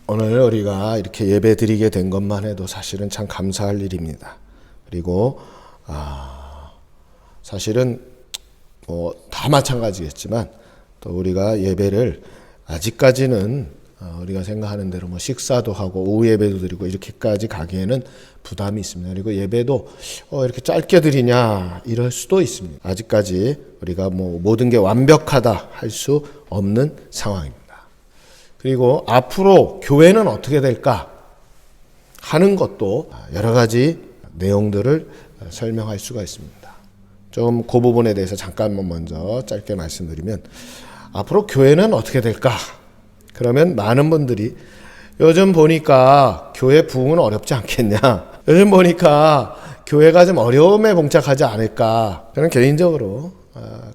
오늘 우리가 이렇게 예배 드리게 된 것만 해도 사실은 참 감사할 일입니다. 그리고 사실은 다 마찬가지겠지만 또 우리가 예배를 아직까지는 우리가 생각하는 대로 식사도 하고 오후 예배도 드리고 이렇게까지 가기에는 부담이 있습니다. 그리고 예배도 이렇게 짧게 드리냐 이럴 수도 있습니다. 아직까지 우리가 모든 게 완벽하다 할 수 없는 상황입니다. 그리고 앞으로 교회는 어떻게 될까 하는 것도 여러 가지 내용들을 설명할 수가 있습니다. 좀 그 부분에 대해서 잠깐만 먼저 짧게 말씀드리면, 앞으로 교회는 어떻게 될까? 그러면 많은 분들이 요즘 보니까 교회 부흥은 어렵지 않겠냐? 요즘 보니까 교회가 좀 어려움에 봉착하지 않을까? 저는 개인적으로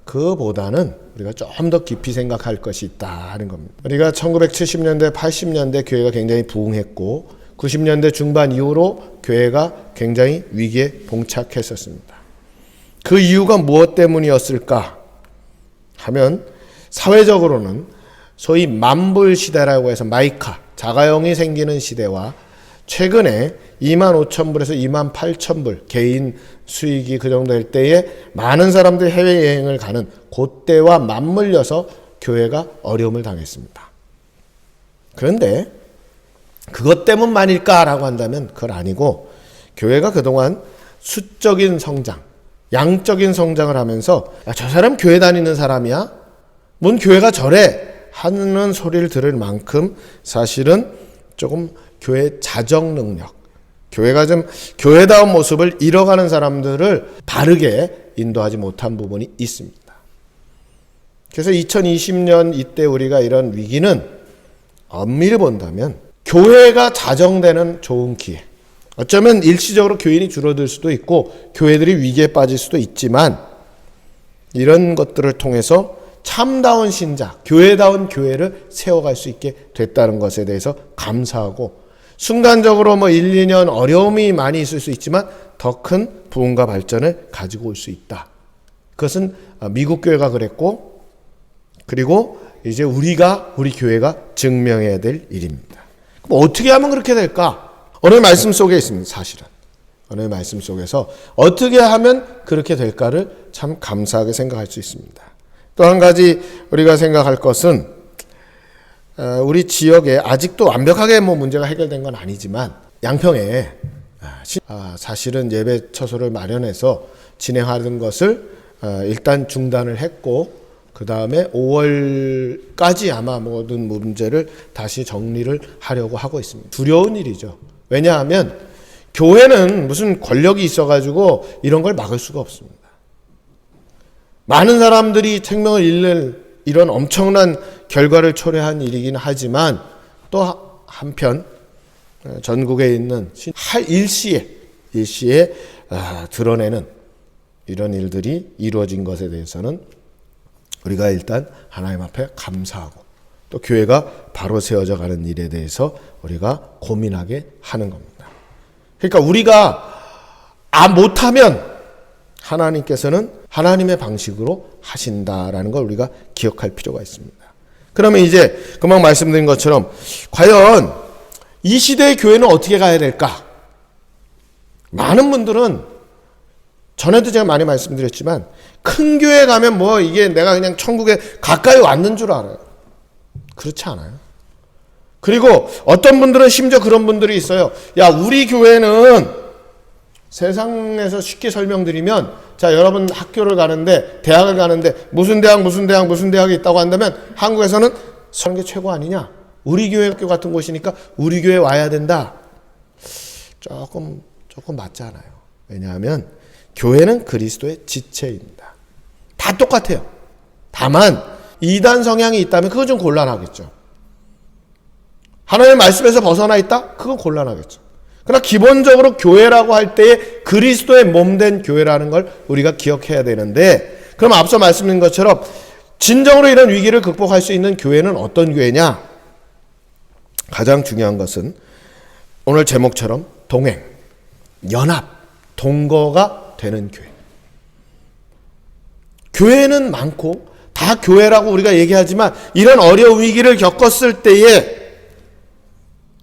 그보다는 우리가 좀 더 깊이 생각할 것이 있다 하는 겁니다. 우리가 1970년대, 80년대 교회가 굉장히 부흥했고 90년대 중반 이후로 교회가 굉장히 위기에 봉착했었습니다. 그 이유가 무엇 때문이었을까 하면, 사회적으로는 소위 만불 시대라고 해서 마이카, 자가용이 생기는 시대와 최근에 25,000불에서 28,000불 개인 수익이 그 정도 될 때에 많은 사람들이 해외여행을 가는 그때와 맞물려서 교회가 어려움을 당했습니다. 그런데 그것 때문만일까라고 한다면 그건 아니고, 교회가 그동안 수적인 성장, 양적인 성장을 하면서 저 사람 교회 다니는 사람이야? 뭔 교회가 저래? 하는 소리를 들을 만큼 사실은 조금 교회 자정 능력, 교회가 좀 교회다운 모습을 잃어가는 사람들을 바르게 인도하지 못한 부분이 있습니다. 그래서 2020년 이때 우리가 이런 위기는 엄밀히 본다면 교회가 자정되는 좋은 기회, 어쩌면 일시적으로 교인이 줄어들 수도 있고 교회들이 위기에 빠질 수도 있지만, 이런 것들을 통해서 참다운 신자, 교회다운 교회를 세워갈 수 있게 됐다는 것에 대해서 감사하고, 순간적으로 1, 2년 어려움이 많이 있을 수 있지만 더 큰 부흥과 발전을 가지고 올 수 있다. 그것은 미국 교회가 그랬고, 그리고 이제 우리 교회가 증명해야 될 일입니다. 그럼 어떻게 하면 그렇게 될까? 오늘 말씀 속에 있습니다. 사실은 오늘 말씀 속에서 어떻게 하면 그렇게 될까를 참 감사하게 생각할 수 있습니다. 또 한 가지 우리가 생각할 것은, 우리 지역에 아직도 완벽하게 문제가 해결된 건 아니지만 양평에 사실은 예배 처소를 마련해서 진행하는 것을 일단 중단을 했고, 그 다음에 5월까지 아마 모든 문제를 다시 정리를 하려고 하고 있습니다. 두려운 일이죠. 왜냐하면 교회는 무슨 권력이 있어가지고 이런 걸 막을 수가 없습니다. 많은 사람들이 생명을 잃는 이런 엄청난 결과를 초래한 일이긴 하지만, 또 한편 전국에 있는 일시에 드러내는 이런 일들이 이루어진 것에 대해서는 우리가 일단 하나님 앞에 감사하고, 또 교회가 바로 세워져 가는 일에 대해서 우리가 고민하게 하는 겁니다. 그러니까 우리가 못하면 하나님께서는 하나님의 방식으로 하신다라는 걸 우리가 기억할 필요가 있습니다. 그러면 이제 금방 말씀드린 것처럼 과연 이 시대의 교회는 어떻게 가야 될까? 많은 분들은, 전에도 제가 많이 말씀드렸지만, 큰 교회 가면 이게 내가 그냥 천국에 가까이 왔는 줄 알아요. 그렇지 않아요. 그리고 어떤 분들은 심지어 그런 분들이 있어요. 야, 우리 교회는 세상에서 쉽게 설명드리면, 자, 여러분 학교를 가는데, 대학을 가는데 무슨 대학이 있다고 한다면 한국에서는 서는 게 최고 아니냐? 우리 교회 학교 같은 곳이니까 우리 교회 와야 된다. 조금 맞지 않아요. 왜냐하면 교회는 그리스도의 지체입니다. 다 똑같아요. 다만 이단 성향이 있다면 그건 좀 곤란하겠죠. 하나님의 말씀에서 벗어나 있다? 그건 곤란하겠죠. 그러나 기본적으로 교회라고 할 때에 그리스도의 몸된 교회라는 걸 우리가 기억해야 되는데, 그럼 앞서 말씀드린 것처럼 진정으로 이런 위기를 극복할 수 있는 교회는 어떤 교회냐? 가장 중요한 것은 오늘 제목처럼 동행, 연합, 동거가 되는 교회. 교회는 많고 다 교회라고 우리가 얘기하지만, 이런 어려운 위기를 겪었을 때에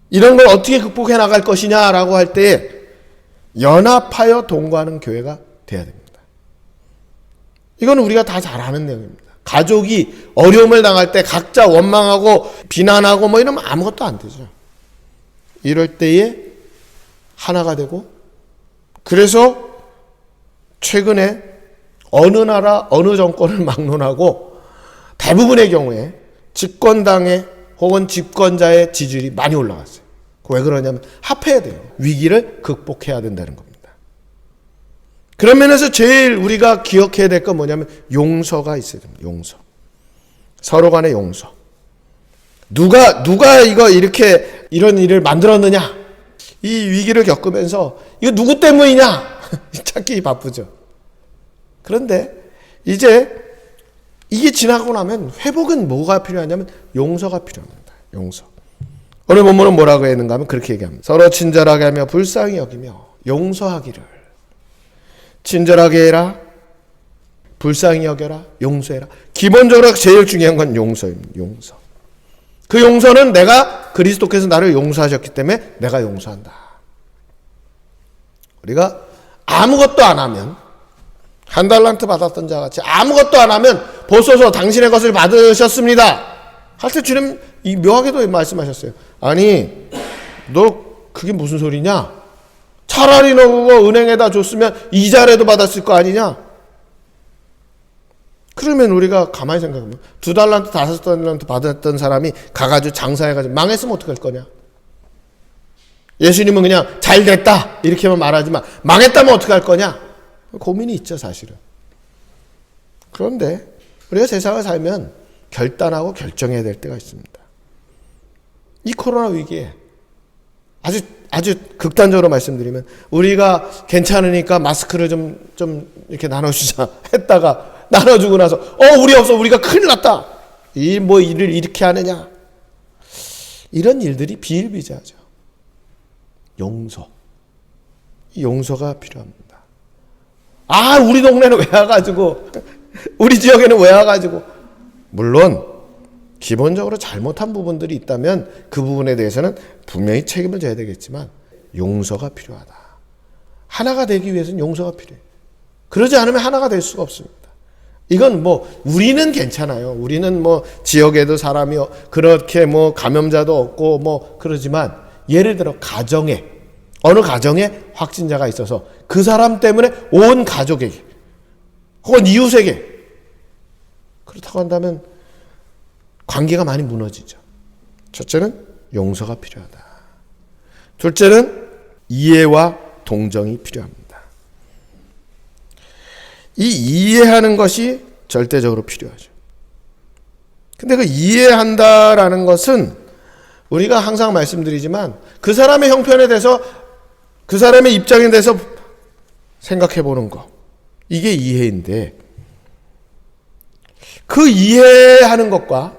이런 걸 어떻게 극복해 나갈 것이냐라고 할 때에 연합하여 동거하는 교회가 돼야 됩니다. 이건 우리가 다 잘 아는 내용입니다. 가족이 어려움을 당할 때 각자 원망하고 비난하고 뭐 이러면 아무것도 안 되죠. 이럴 때에 하나가 되고, 그래서 최근에 어느 나라 어느 정권을 막론하고 대부분의 경우에 집권당의 혹은 집권자의 지지율이 많이 올라갔어요. 왜 그러냐면 합해야 돼요. 위기를 극복해야 된다는 겁니다. 그런 면에서 제일 우리가 기억해야 될 건 뭐냐면 용서가 있어야 됩니다. 용서. 서로 간의 용서. 누가 이거 이렇게 이런 일을 만들었느냐? 이 위기를 겪으면서 이거 누구 때문이냐? 찾기 바쁘죠. 그런데 이제 이게 지나고 나면 회복은 뭐가 필요하냐면 용서가 필요합니다. 용서. 오늘 본문은 뭐라고 했는가 하면 그렇게 얘기합니다. 서로 친절하게 하며 불쌍히 여기며 용서하기를. 친절하게 해라. 불쌍히 여겨라. 용서해라. 기본적으로 제일 중요한 건 용서입니다. 용서. 그 용서는 내가 그리스도께서 나를 용서하셨기 때문에 내가 용서한다. 우리가 아무것도 안 하면 한 달란트 받았던 자 같이 아무것도 안 하면 보소서 당신의 것을 받으셨습니다. 할 때 주님 묘하게도 말씀하셨어요. 아니 너 그게 무슨 소리냐? 차라리 너 그거 은행에다 줬으면 이자라도 받았을 거 아니냐? 그러면 우리가 가만히 생각하면 2달란트 5달란트 받았던 사람이 가가지고 장사해가지고 망했으면 어떡할 거냐? 예수님은 그냥 잘 됐다 이렇게만 말하지만 망했다면 어떡할 거냐? 고민이 있죠, 사실은. 그런데 우리가 세상을 살면 결단하고 결정해야 될 때가 있습니다. 이 코로나 위기에 아주 극단적으로 말씀드리면 우리가 괜찮으니까 마스크를 좀 이렇게 나눠주자 했다가 나눠주고 나서 우리 없어 우리가 큰일 났다. 일을 이렇게 하느냐. 이런 일들이 비일비재하죠. 용서. 이 용서가 필요합니다. 우리 동네는 왜 와가지고, 우리 지역에는 왜 와가지고. 물론, 기본적으로 잘못한 부분들이 있다면 그 부분에 대해서는 분명히 책임을 져야 되겠지만, 용서가 필요하다. 하나가 되기 위해서는 용서가 필요해요. 그러지 않으면 하나가 될 수가 없습니다. 이건 우리는 괜찮아요. 우리는 지역에도 사람이 그렇게 감염자도 없고 그러지만, 예를 들어 어느 가정에 확진자가 있어서 그 사람 때문에 온 가족에게 혹은 이웃에게 그렇다고 한다면 관계가 많이 무너지죠. 첫째는 용서가 필요하다. 둘째는 이해와 동정이 필요합니다. 이 이해하는 것이 절대적으로 필요하죠. 근데 그 이해한다라는 것은 우리가 항상 말씀드리지만 그 사람의 형편에 대해서 그 사람의 입장에 대해서 생각해 보는 거. 이게 이해인데 그 이해하는 것과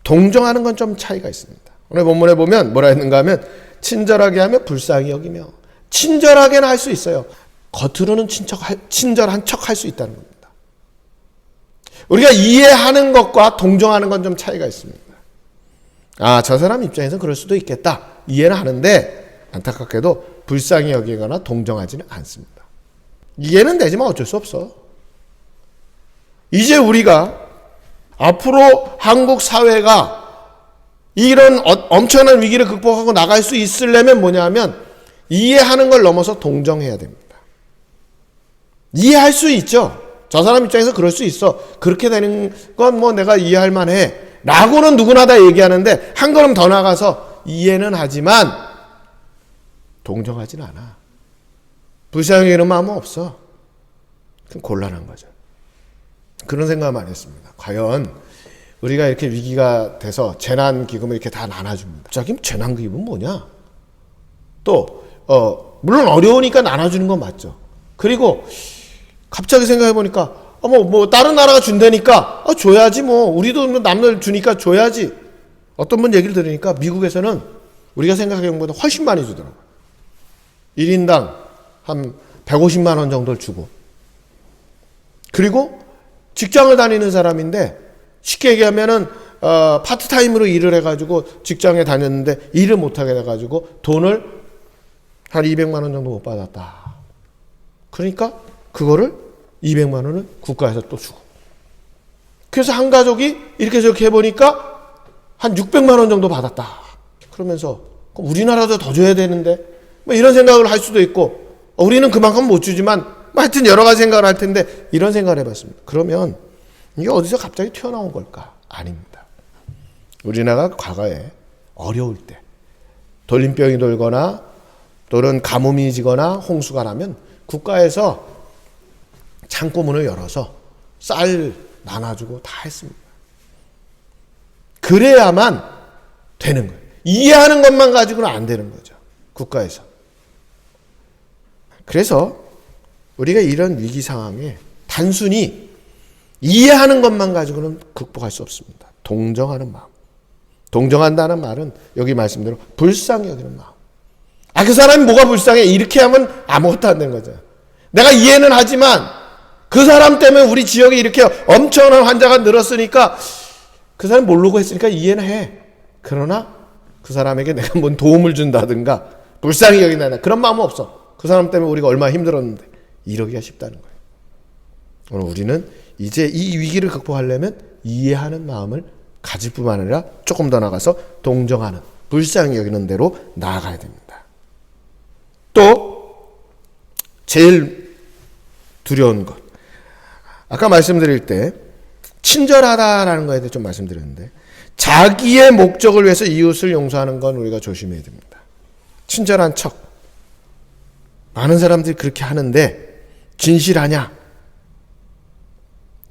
동정하는 건 좀 차이가 있습니다. 오늘 본문에 보면 뭐라 했는가 하면 친절하게 하며 불쌍히 여기며. 친절하게는 할 수 있어요. 겉으로는 친절한 척 할 수 있다는 겁니다. 우리가 이해하는 것과 동정하는 건 좀 차이가 있습니다. 저 사람 입장에서 그럴 수도 있겠다. 이해는 하는데 안타깝게도 불쌍히 여기거나 동정하지는 않습니다. 이해는 되지만 어쩔 수 없어. 이제 우리가 앞으로 한국 사회가 이런 엄청난 위기를 극복하고 나갈 수 있으려면 뭐냐면 이해하는 걸 넘어서 동정해야 됩니다. 이해할 수 있죠. 저 사람 입장에서 그럴 수 있어. 그렇게 되는 건 내가 이해할 만해. 라고는 누구나 다 얘기하는데 한 걸음 더 나가서 이해는 하지만 동정하진 않아. 불쌍히 여기는 마음은 없어. 그럼 곤란한 거죠. 그런 생각을 많이 했습니다. 과연 우리가 이렇게 위기가 돼서 재난기금을 이렇게 다 나눠줍니다. 갑자기 재난기금은 뭐냐? 또 물론 어려우니까 나눠주는 건 맞죠. 그리고 갑자기 생각해보니까 다른 나라가 준다니까 줘야지 우리도 남들 주니까 줘야지. 어떤 분 얘기를 들으니까 미국에서는 우리가 생각하는 것보다 훨씬 많이 주더라고요. 1인당 한 150만 원 정도를 주고, 그리고 직장을 다니는 사람인데 쉽게 얘기하면은 파트타임으로 일을 해가지고 직장에 다녔는데 일을 못하게 돼가지고 돈을 한 200만 원 정도 못 받았다. 그러니까 그거를 200만 원을 국가에서 또 주고. 그래서 한 가족이 이렇게 저렇게 해보니까 한 600만 원 정도 받았다. 그러면서 그럼 우리나라도 더 줘야 되는데 뭐 이런 생각을 할 수도 있고 우리는 그만큼 못 주지만 뭐 하여튼 여러 가지 생각을 할 텐데 이런 생각을 해봤습니다. 그러면 이게 어디서 갑자기 튀어나온 걸까? 아닙니다. 우리나라가 과거에 어려울 때 돌림병이 돌거나 또는 가뭄이 지거나 홍수가 나면 국가에서 창고문을 열어서 쌀 나눠주고 다 했습니다. 그래야만 되는 거예요. 이해하는 것만 가지고는 안 되는 거죠. 국가에서. 그래서 우리가 이런 위기 상황에 단순히 이해하는 것만 가지고는 극복할 수 없습니다. 동정하는 마음. 동정한다는 말은 여기 말씀대로 불쌍히 여기는 마음. 그 사람이 뭐가 불쌍해? 이렇게 하면 아무것도 안 되는 거죠. 내가 이해는 하지만 그 사람 때문에 우리 지역에 이렇게 엄청난 환자가 늘었으니까 그 사람이 모르고 했으니까 이해는 해. 그러나 그 사람에게 내가 뭔 도움을 준다든가 불쌍히 여긴다든가 그런 마음은 없어. 그 사람 때문에 우리가 얼마나 힘들었는데 이러기가 쉽다는 거예요. 오늘 우리는 이제 이 위기를 극복하려면 이해하는 마음을 가질 뿐만 아니라 조금 더 나가서 동정하는, 불쌍히 여기는 대로 나아가야 됩니다. 또 제일 두려운 것, 아까 말씀드릴 때 친절하다라는 거에 대해 좀 말씀드렸는데 자기의 목적을 위해서 이웃을 용서하는 건 우리가 조심해야 됩니다. 친절한 척, 많은 사람들이 그렇게 하는데 진실하냐?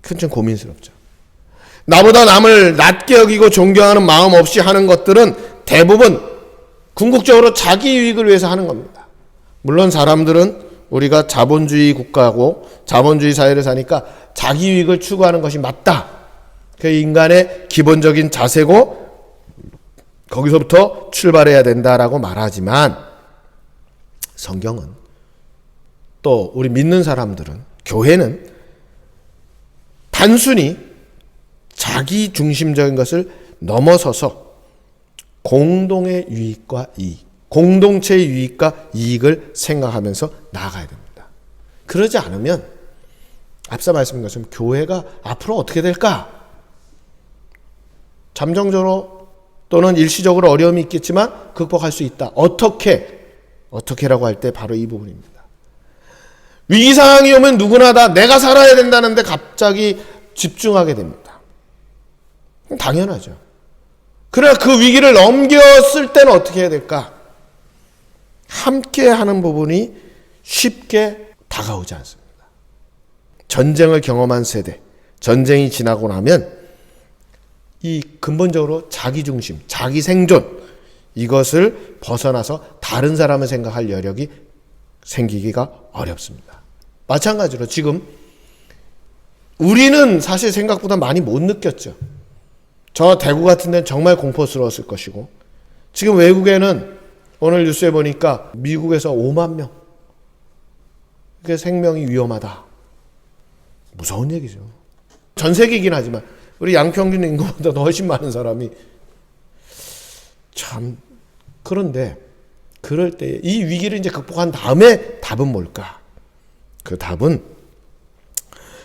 그건 좀 고민스럽죠. 나보다 남을 낮게 여기고 존경하는 마음 없이 하는 것들은 대부분 궁극적으로 자기 이익을 위해서 하는 겁니다. 물론 사람들은 우리가 자본주의 국가고 자본주의 사회를 사니까 자기 이익을 추구하는 것이 맞다. 그 인간의 기본적인 자세고 거기서부터 출발해야 된다라고 말하지만 성경은 또 우리 믿는 사람들은, 교회는 단순히 자기 중심적인 것을 넘어서서 공동의 유익과 이익, 공동체의 유익과 이익을 생각하면서 나아가야 됩니다. 그러지 않으면 앞서 말씀드린 것처럼 교회가 앞으로 어떻게 될까? 잠정적으로 또는 일시적으로 어려움이 있겠지만 극복할 수 있다. 어떻게라고 할 때 바로 이 부분입니다. 위기 상황이 오면 누구나 다 내가 살아야 된다는데 갑자기 집중하게 됩니다. 당연하죠. 그러나 그 위기를 넘겼을 때는 어떻게 해야 될까? 함께 하는 부분이 쉽게 다가오지 않습니다. 전쟁을 경험한 세대, 전쟁이 지나고 나면 이 근본적으로 자기 중심, 자기 생존, 이것을 벗어나서 다른 사람을 생각할 여력이 생기기가 어렵습니다. 마찬가지로 지금 우리는 사실 생각보다 많이 못 느꼈죠. 저 대구 같은 데는 정말 공포스러웠을 것이고, 지금 외국에는 오늘 뉴스에 보니까 미국에서 5만 명, 그게 생명이 위험하다. 무서운 얘기죠. 전 세계이긴 하지만 우리 양평균 인구보다 훨씬 많은 사람이 참. 그런데 그럴 때 이 위기를 이제 극복한 다음에 답은 뭘까? 그 답은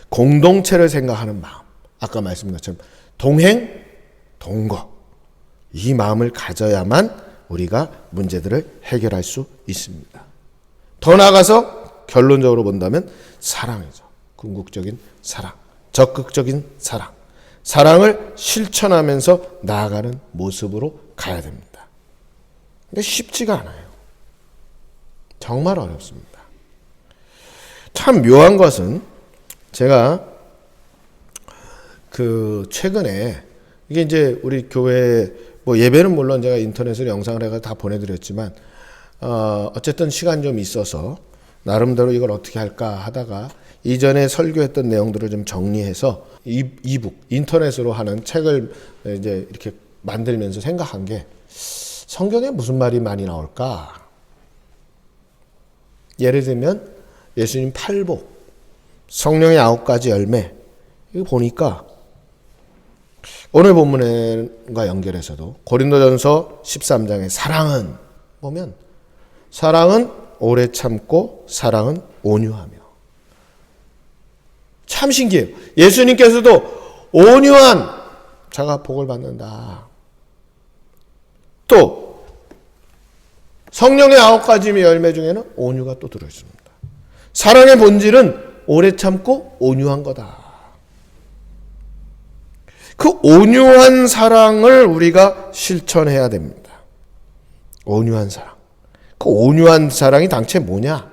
공동체를 생각하는 마음. 아까 말씀드린 것처럼 동행, 동거. 이 마음을 가져야만 우리가 문제들을 해결할 수 있습니다. 더 나아가서 결론적으로 본다면 사랑이죠. 궁극적인 사랑, 적극적인 사랑. 사랑을 실천하면서 나아가는 모습으로 가야 됩니다. 근데 쉽지가 않아요. 정말 어렵습니다. 참 묘한 것은 제가 최근에 이게 이제 우리 교회 뭐 예배는 물론 제가 인터넷으로 영상을 해서 다 보내드렸지만 어쨌든 시간 좀 있어서 나름대로 이걸 어떻게 할까 하다가 이전에 설교했던 내용들을 좀 정리해서 이북 인터넷으로 하는 책을 이제 이렇게 만들면서 생각한 게 성경에 무슨 말이 많이 나올까? 예를 들면 예수님 팔복, 성령의 9가지 열매, 이거 보니까 오늘 본문과 연결해서도 고린도전서 13장의 사랑은 보면 사랑은 오래 참고 사랑은 온유하며. 참 신기해요. 예수님께서도 온유한 자가 복을 받는다. 또 성령의 9가지 열매 중에는 온유가 또 들어있습니다. 사랑의 본질은 오래 참고 온유한 거다. 그 온유한 사랑을 우리가 실천해야 됩니다. 온유한 사랑. 그 온유한 사랑이 당최 뭐냐?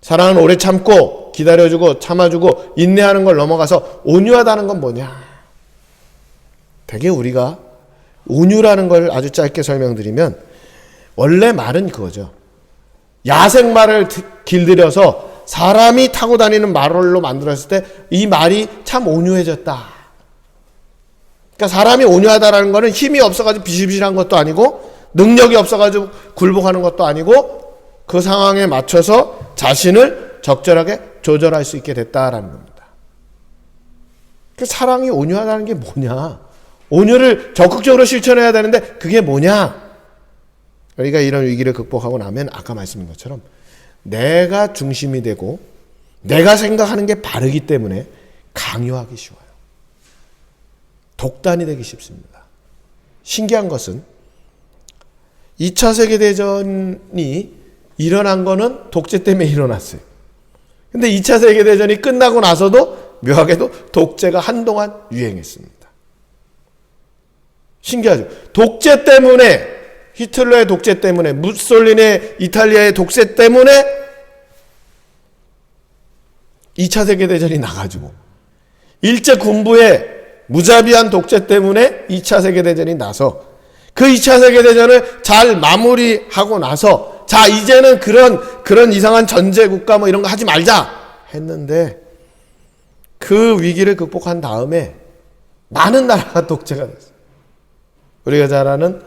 사랑은 오래 참고 기다려주고 참아주고 인내하는 걸 넘어가서 온유하다는 건 뭐냐? 되게 우리가 온유라는 걸 아주 짧게 설명드리면 원래 말은 그거죠. 야생말을 길들여서 사람이 타고 다니는 말로 만들었을 때 이 말이 참 온유해졌다. 그러니까 사람이 온유하다라는 거는 힘이 없어가지고 비실비실한 것도 아니고 능력이 없어가지고 굴복하는 것도 아니고 그 상황에 맞춰서 자신을 적절하게 조절할 수 있게 됐다라는 겁니다. 그 사랑이 온유하다는 게 뭐냐? 온유를 적극적으로 실천해야 되는데 그게 뭐냐? 우리가 이런 위기를 극복하고 나면 아까 말씀드린 것처럼 내가 중심이 되고 내가 생각하는 게 바르기 때문에 강요하기 쉬워요. 독단이 되기 쉽습니다. 신기한 것은 2차 세계대전이 일어난 거는 독재 때문에 일어났어요. 근데 2차 세계대전이 끝나고 나서도 묘하게도 독재가 한동안 유행했습니다. 신기하죠? 독재 때문에, 히틀러의 독재 때문에, 무솔리니의 이탈리아의 독재 때문에 2차 세계대전이 나가지고 일제 군부의 무자비한 독재 때문에 2차 세계대전이 나서 그 2차 세계대전을 잘 마무리하고 나서 자 이제는 그런 이상한 전제국가 뭐 이런 거 하지 말자 했는데 그 위기를 극복한 다음에 많은 나라가 독재가 됐어요. 우리가 잘 아는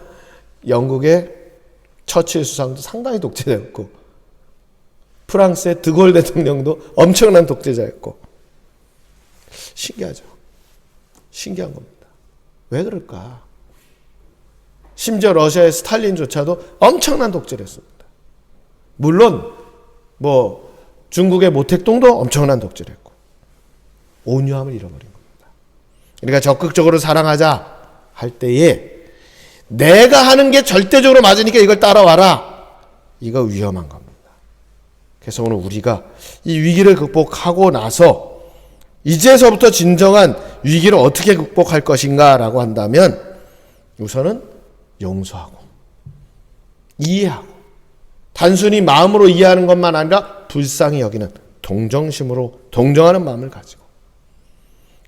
영국의 처칠 수상도 상당히 독재자였고 프랑스의 드골 대통령도 엄청난 독재자였고 신기하죠. 신기한 겁니다. 왜 그럴까? 심지어 러시아의 스탈린조차도 엄청난 독재를 했습니다. 물론 뭐 중국의 모택동도 엄청난 독재를 했고 온유함을 잃어버린 겁니다. 그러니까 적극적으로 사랑하자 할 때에 내가 하는 게 절대적으로 맞으니까 이걸 따라와라. 이거 위험한 겁니다. 그래서 오늘 우리가 이 위기를 극복하고 나서 이제서부터 진정한 위기를 어떻게 극복할 것인가 라고 한다면 우선은 용서하고 이해하고 단순히 마음으로 이해하는 것만 아니라 불쌍히 여기는 동정심으로 동정하는 마음을 가지고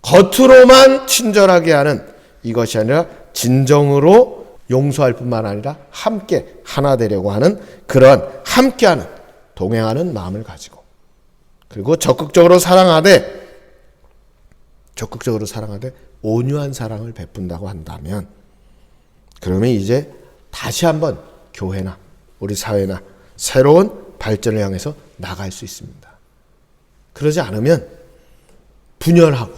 겉으로만 친절하게 하는 이것이 아니라 진정으로 용서할 뿐만 아니라 함께 하나 되려고 하는 그러한 함께하는 동행하는 마음을 가지고 그리고 적극적으로 사랑하되 온유한 사랑을 베푼다고 한다면 그러면 이제 다시 한번 교회나 우리 사회나 새로운 발전을 향해서 나갈 수 있습니다. 그러지 않으면 분열하고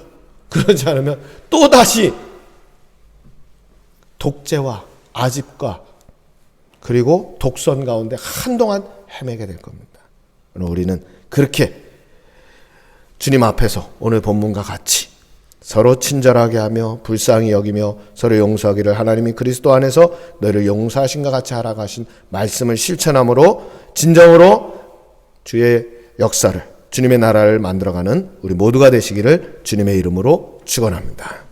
그러지 않으면 또다시 독재와 아집과 그리고 독선 가운데 한동안 헤매게 될 겁니다. 우리는 그렇게 주님 앞에서 오늘 본문과 같이 서로 친절하게 하며 불쌍히 여기며 서로 용서하기를 하나님이 그리스도 안에서 너희를 용서하신 것 같이 하라고 하신 말씀을 실천함으로 진정으로 주의 역사를 주님의 나라를 만들어가는 우리 모두가 되시기를 주님의 이름으로 축원합니다.